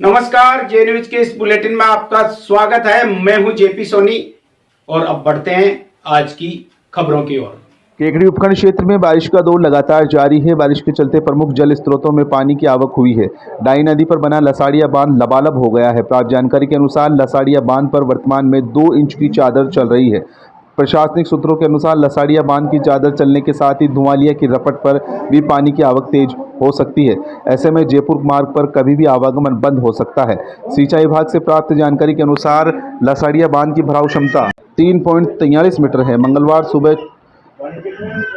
नमस्कार, जे न्यूज के इस बुलेटिन में आपका स्वागत है। मैं हूं जेपी सोनी और अब बढ़ते हैं आज की खबरों की ओर। केकड़ी उपखंड क्षेत्र में बारिश का दौर लगातार जारी है। बारिश के चलते प्रमुख जल स्रोतों में पानी की आवक हुई है। डाई नदी पर बना लसाड़िया बांध लबालब हो गया है। प्राप्त जानकारी के अनुसार लसाड़िया बांध पर वर्तमान में 2 इंच की चादर चल रही है। प्रशासनिक सूत्रों के अनुसार लसाड़िया बांध की चादर चलने के साथ ही धुआंलिया की रपट पर भी पानी की आवक तेज हो सकती है। ऐसे में जयपुर मार्ग पर कभी भी आवागमन बंद हो सकता है। सिंचाई विभाग से प्राप्त जानकारी के अनुसार लसाड़िया बांध की भराव क्षमता 3.43 मीटर है। मंगलवार सुबह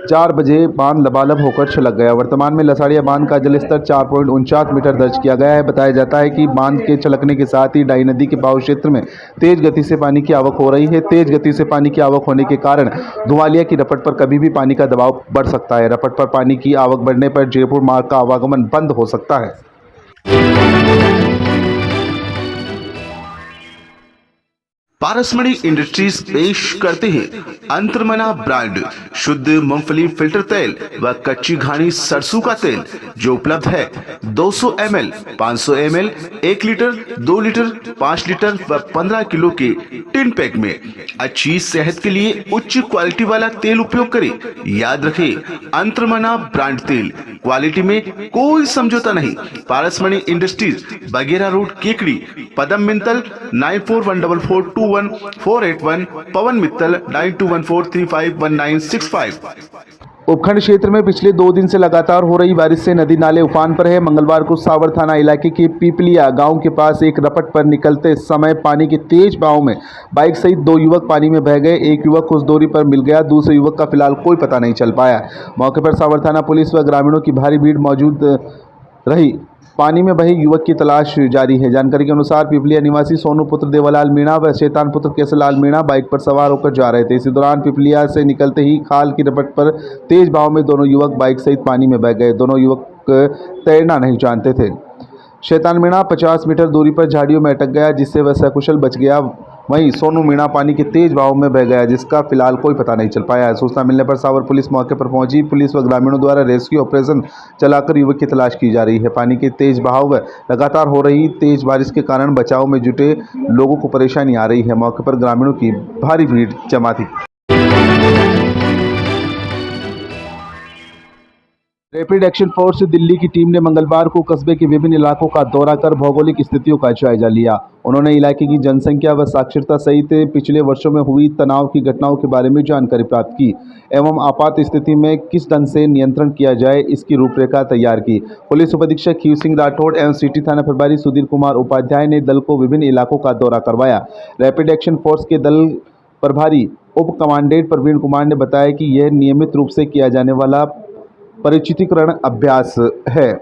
4 बजे बांध लबालब होकर छलक गया। वर्तमान में लसाड़िया बांध का जलस्तर 4.49 मीटर दर्ज किया गया है। बताया जाता है कि बांध के छलकने के साथ ही डाई नदी के बहाव क्षेत्र में तेज गति से पानी की आवक हो रही है। तेज गति से पानी की आवक होने के कारण धुआंलिया की रपट पर कभी भी पानी का दबाव बढ़ सकता है। रपट पर पानी की आवक बढ़ने पर जयपुर मार्ग का आवागमन बंद हो सकता है। पारसमणि इंडस्ट्रीज पेश करते हैं अंतर्मना ब्रांड शुद्ध मूंगफली फिल्टर तेल व कच्ची घानी सरसों का तेल, जो उपलब्ध है 200 ml, 500 ml, 1 litre, 2 litre, 5 litre व 15 किलो के टिन पैक में। अच्छी सेहत के लिए उच्च क्वालिटी वाला तेल उपयोग करें। याद रखें, अंतर्मना ब्रांड तेल, क्वालिटी में कोई समझौता नहीं। पारसमणि इंडस्ट्रीज, बगेरा रोड, केकड़ी। पदम मित्तल 9414421481, पवन मित्तल 9214351965। उपखंड क्षेत्र में पिछले 2 दिन से लगातार हो रही बारिश से नदी नाले उफान पर है। मंगलवार को सावर थाना इलाके के पीपलिया गांव के पास एक रपट पर निकलते समय पानी के तेज बहाव में बाइक सहित 2 युवक पानी में बह गए। एक युवक कुछ दूरी पर मिल गया, दूसरे युवक का फिलहाल कोई पता नहीं चल पाया। मौके पर सावर थाना पुलिस व ग्रामीणों की भारी भीड़ मौजूद रही। पानी में बहे युवक की तलाश जारी है। जानकारी के अनुसार पिपलिया निवासी सोनू पुत्र देवालाल मीणा व शैतान पुत्र केसरलाल मीणा बाइक पर सवार होकर जा रहे थे। इसी दौरान पिपलिया से निकलते ही खाल की रपट पर तेज बहाव में दोनों युवक बाइक सहित पानी में बह गए। दोनों युवक तैरना नहीं जानते थे। शैतान मीणा 50 मीटर दूरी पर झाड़ियों में अटक गया, जिससे वह सकुशल बच गया। वहीं सोनू मीणा पानी के तेज बहाव में बह गया, जिसका फिलहाल कोई पता नहीं चल पाया है। सूचना मिलने पर सावर पुलिस मौके पर पहुंची। पुलिस व ग्रामीणों द्वारा रेस्क्यू ऑपरेशन चलाकर युवक की तलाश की जा रही है। पानी के तेज बहाव व लगातार हो रही तेज बारिश के कारण बचाव में जुटे लोगों को परेशानी आ रही है। मौके पर ग्रामीणों की भारी भीड़ जमा थी। रैपिड एक्शन फोर्स दिल्ली की टीम ने मंगलवार को कस्बे के विभिन्न इलाकों का दौरा कर भौगोलिक स्थितियों का जायजा लिया। उन्होंने इलाके की जनसंख्या व साक्षरता सहित पिछले वर्षों में हुई तनाव की घटनाओं के बारे में जानकारी प्राप्त की एवं आपात स्थिति में किस ढंग से नियंत्रण किया जाए, इसकी रूपरेखा तैयार की। पुलिस उपाधीक्षक खीव सिंह राठौड़ एवं सिटी थाना प्रभारी सुधीर कुमार उपाध्याय ने दल को विभिन्न इलाकों का दौरा करवाया। रैपिड एक्शन फोर्स के दल प्रभारी उप कमांडेंट प्रवीण कुमार ने बताया कि यह नियमित रूप से किया जाने वाला परिचितीकरण अभ्यास है।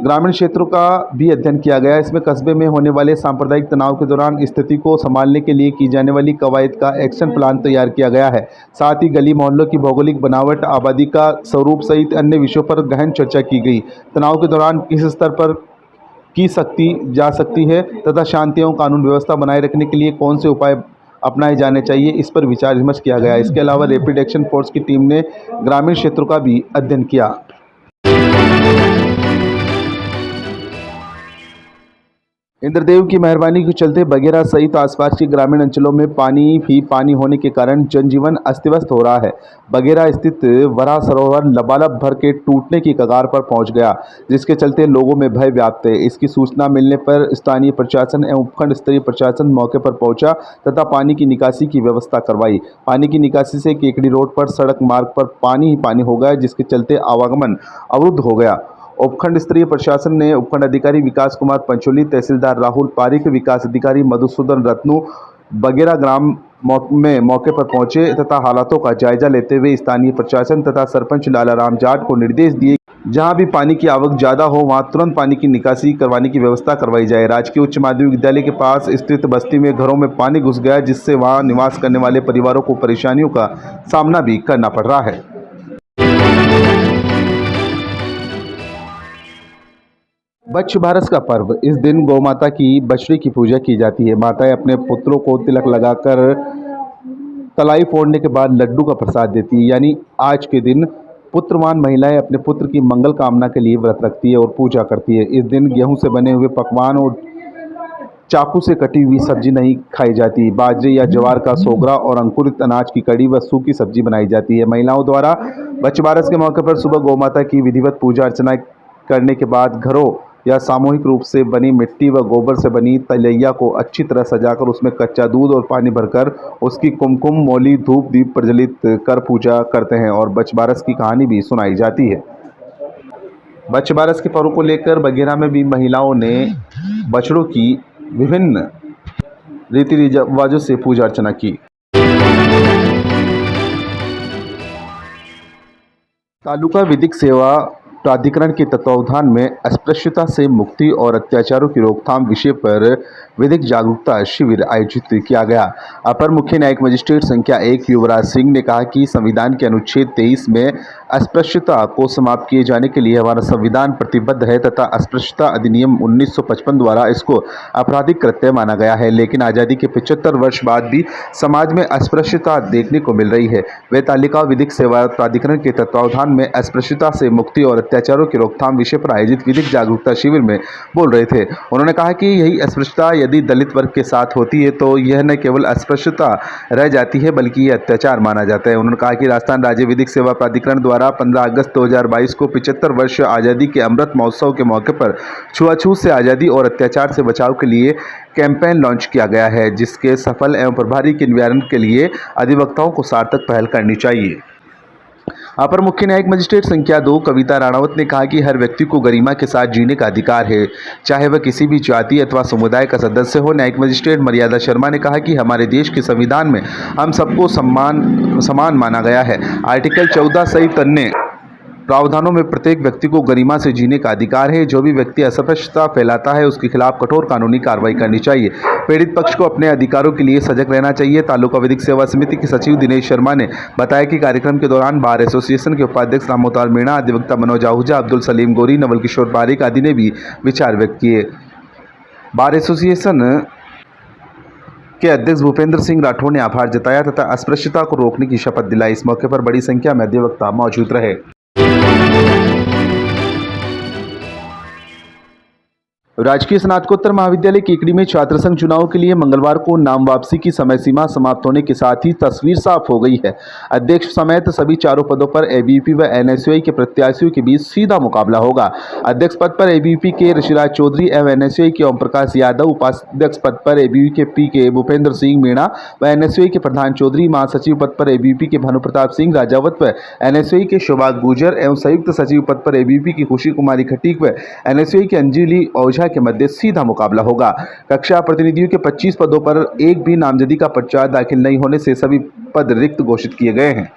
ग्रामीण क्षेत्रों का भी अध्ययन किया गया। इसमें कस्बे में होने वाले सांप्रदायिक तनाव के दौरान स्थिति को संभालने के लिए की जाने वाली कवायद का एक्शन प्लान तैयार किया गया है। साथ ही गली मोहल्लों की भौगोलिक बनावट, आबादी का स्वरूप सहित अन्य विषयों पर गहन चर्चा की गई। तनाव के दौरान किस स्तर पर की जा सकती है तथा शांति एवं कानून व्यवस्था बनाए रखने के लिए कौन से उपाय अपनाए जाने चाहिए, इस पर विचार विमर्श किया गया। इसके अलावा रैपिड एक्शन फोर्स की टीम ने ग्रामीण क्षेत्रों का भी अध्ययन किया। इंद्रदेव की मेहरबानी के चलते बगेरा सहित आसपास के ग्रामीण अंचलों में पानी होने के कारण जनजीवन अस्त व्यस्त हो रहा है। बगेरा स्थित वरा सरोवर लबालब भर के टूटने की कगार पर पहुंच गया, जिसके चलते लोगों में भय व्याप्त है। इसकी सूचना मिलने पर स्थानीय प्रशासन एवं उपखंड स्तरीय प्रशासन मौके पर पहुंचा तथा पानी की निकासी की व्यवस्था करवाई। पानी की निकासी से केकड़ी रोड पर सड़क मार्ग पर पानी ही पानी हो गया, जिसके चलते आवागमन अवरुद्ध हो गया। उपखंड स्तरीय प्रशासन ने उपखंड अधिकारी विकास कुमार पंचोली, तहसीलदार राहुल पारिक, विकास अधिकारी मधुसूदन रत्नू बगेरा ग्राम में मौके पर पहुंचे तथा हालातों का जायजा लेते हुए स्थानीय प्रशासन तथा सरपंच लालाराम जाट को निर्देश दिए, जहां भी पानी की आवक ज्यादा हो वहां तुरंत पानी की निकासी करवाने की व्यवस्था करवाई जाए। राजकीय उच्च माध्यमिक विद्यालय के पास स्थित बस्ती में घरों में पानी घुस गया, जिससे वहां निवास करने वाले परिवारों को परेशानियों का सामना भी करना पड़ रहा है। बच्छ बारस का पर्व, इस दिन गौ माता की बछड़ी की पूजा की जाती है। माताएं अपने पुत्रों को तिलक लगाकर कलाई फोड़ने के बाद लड्डू का प्रसाद देती है। यानी आज के दिन पुत्रवान महिलाएं अपने पुत्र की मंगल कामना के लिए व्रत रखती है और पूजा करती है। इस दिन गेहूं से बने हुए पकवान और चाकू से कटी हुई सब्जी नहीं खाई जाती। बाजरे या ज्वार का सोगरा और अंकुरित अनाज की कड़ी व सूखी सब्जी बनाई जाती है। महिलाओं द्वारा बच्चबारस के मौके पर सुबह गौ माता की विधिवत पूजा अर्चना करने के बाद घरों या सामूहिक रूप से बनी मिट्टी व गोबर से बनी तलैया को अच्छी तरह सजाकर उसमें कच्चा दूध और पानी भरकर उसकी कुमकुम मोली धूप दीप प्रज्वलित कर पूजा करते हैं और बच्चबारस की कहानी भी सुनाई जाती है। बच्चबारस के पर्व को लेकर बगेरा में भी महिलाओं ने बछड़ों की विभिन्न रीति रिवाजों से पूजा अर्चना की। तालुका विधिक सेवा प्राधिकरण के तत्वावधान में अस्पृश्यता से मुक्ति और अत्याचारों की रोकथाम विषय पर विधिक जागरूकता शिविर आयोजित किया गया। अपर मुख्य न्यायिक मजिस्ट्रेट संख्या 1 युवराज सिंह ने कहा कि संविधान के अनुच्छेद 23 में अस्पृश्यता को समाप्त किए जाने के लिए हमारा संविधान प्रतिबद्ध है तथा अस्पृश्यता अधिनियम 1955 द्वारा इसको आपराधिक कृत्य माना गया है। लेकिन आज़ादी के 75 वर्ष बाद भी समाज में अस्पृश्यता देखने को मिल रही है। वे तालिका विधिक सेवा प्राधिकरण के तत्वावधान में अस्पृश्यता से मुक्ति और अत्याचारों की रोकथाम विषय पर आयोजित विधिक जागरूकता शिविर में बोल रहे थे। उन्होंने कहा कि यही अस्पृश्यता यदि दलित वर्ग के साथ होती है तो यह न केवल अस्पृश्यता रह जाती है बल्कि यह अत्याचार माना जाता है। उन्होंने कहा कि राजस्थान राज्य विधिक सेवा प्राधिकरण द्वारा 15 अगस्त 2022 को 75 वर्ष आज़ादी के अमृत महोत्सव के मौके पर छुआछूत से आज़ादी और अत्याचार से बचाव के लिए कैंपेन लॉन्च किया गया है, जिसके सफल एवं प्रभावी के निवारण के लिए अधिवक्ताओं को सार्थक पहल करनी चाहिए। अपर मुख्य न्यायिक मजिस्ट्रेट संख्या 2 कविता राणावत ने कहा कि हर व्यक्ति को गरिमा के साथ जीने का अधिकार है, चाहे वह किसी भी जाति अथवा समुदाय का सदस्य हो। न्यायिक मजिस्ट्रेट मर्यादा शर्मा ने कहा कि हमारे देश के संविधान में हम सबको समान माना गया है। आर्टिकल 14 सहित अन्य प्रावधानों में प्रत्येक व्यक्ति को गरिमा से जीने का अधिकार है। जो भी व्यक्ति अस्पृश्यता फैलाता है उसके खिलाफ कठोर कानूनी कार्रवाई करनी चाहिए। पीड़ित पक्ष को अपने अधिकारों के लिए सजग रहना चाहिए। तालुका विधिक सेवा समिति के सचिव दिनेश शर्मा ने बताया कि कार्यक्रम के दौरान बार एसोसिएशन के उपाध्यक्ष रामोताल मीणा, अधिवक्ता मनोज आहूजा, अब्दुल सलीम गोरी, नवल किशोर बारिक आदि ने भी विचार व्यक्त किए। बार एसोसिएशन के अध्यक्ष भूपेंद्र सिंह राठौड़ ने आभार जताया तथा अस्पृश्यता को रोकने की शपथ दिलाई। इस मौके पर बड़ी संख्या में अधिवक्ता मौजूद रहे। राजकीय स्नातकोत्तर महाविद्यालय केकड़ी में छात्र संघ चुनाव के लिए मंगलवार को नाम वापसी की समय सीमा समाप्त होने के साथ ही तस्वीर साफ हो गई है। अध्यक्ष समेत सभी चारों पदों पर एबीवीपी व एनएसयूआई के प्रत्याशियों के बीच सीधा मुकाबला होगा। अध्यक्ष पद पर एबीवीपी के ऋषिराज चौधरी एवं एनएसयूआई के ओम प्रकाश यादव, उपाध्यक्ष पद पर एबीवीपी के भूपेंद्र सिंह मीणा व एनएसयूआई के प्रधान चौधरी, महासचिव पद पर एबीवीपी के भानु प्रताप सिंह राजावत व एनएसयूआई के शोभाग गुर्जर एवं संयुक्त सचिव पद पर एबीवीपी की खुशी कुमारी खटीक व एनएसयूआई की अंजलि ओझा के मध्य सीधा मुकाबला होगा। कक्षा प्रतिनिधियों के 25 पदों पर एक भी नामजदगी का पर्चा दाखिल नहीं होने से सभी पद रिक्त घोषित किए गए हैं।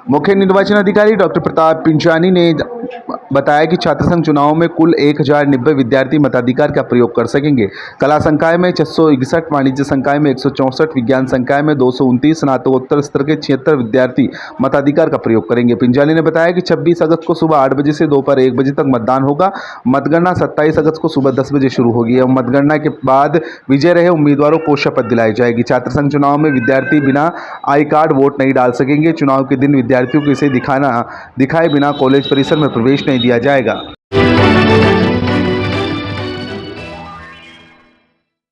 मुख्य निर्वाचन अधिकारी डॉक्टर प्रताप पिंचानी ने बताया कि छात्र संघ चुनाव में कुल 1090 विद्यार्थी मताधिकार का प्रयोग कर सकेंगे। कला संकाय में 661, वाणिज्य संकाय में 164, विज्ञान संकाय में 229, स्नातकोत्तर स्तर के 76 विद्यार्थी मताधिकार का प्रयोग करेंगे। पिंचानी ने बताया कि 26 अगस्त को सुबह 8 बजे से दोपहर 1 बजे तक मतदान होगा। मतगणना 27 अगस्त को सुबह 10 बजे शुरू होगी एवं मतगणना के बाद विजय रहे उम्मीदवारों को शपथ दिलाई जाएगी। छात्र संघ चुनाव में विद्यार्थी बिना आई कार्ड वोट नहीं डाल सकेंगे। चुनाव के दिन विद्यार्थियों को इसे दिखाए बिना कॉलेज परिसर में प्रवेश नहीं दिया जाएगा।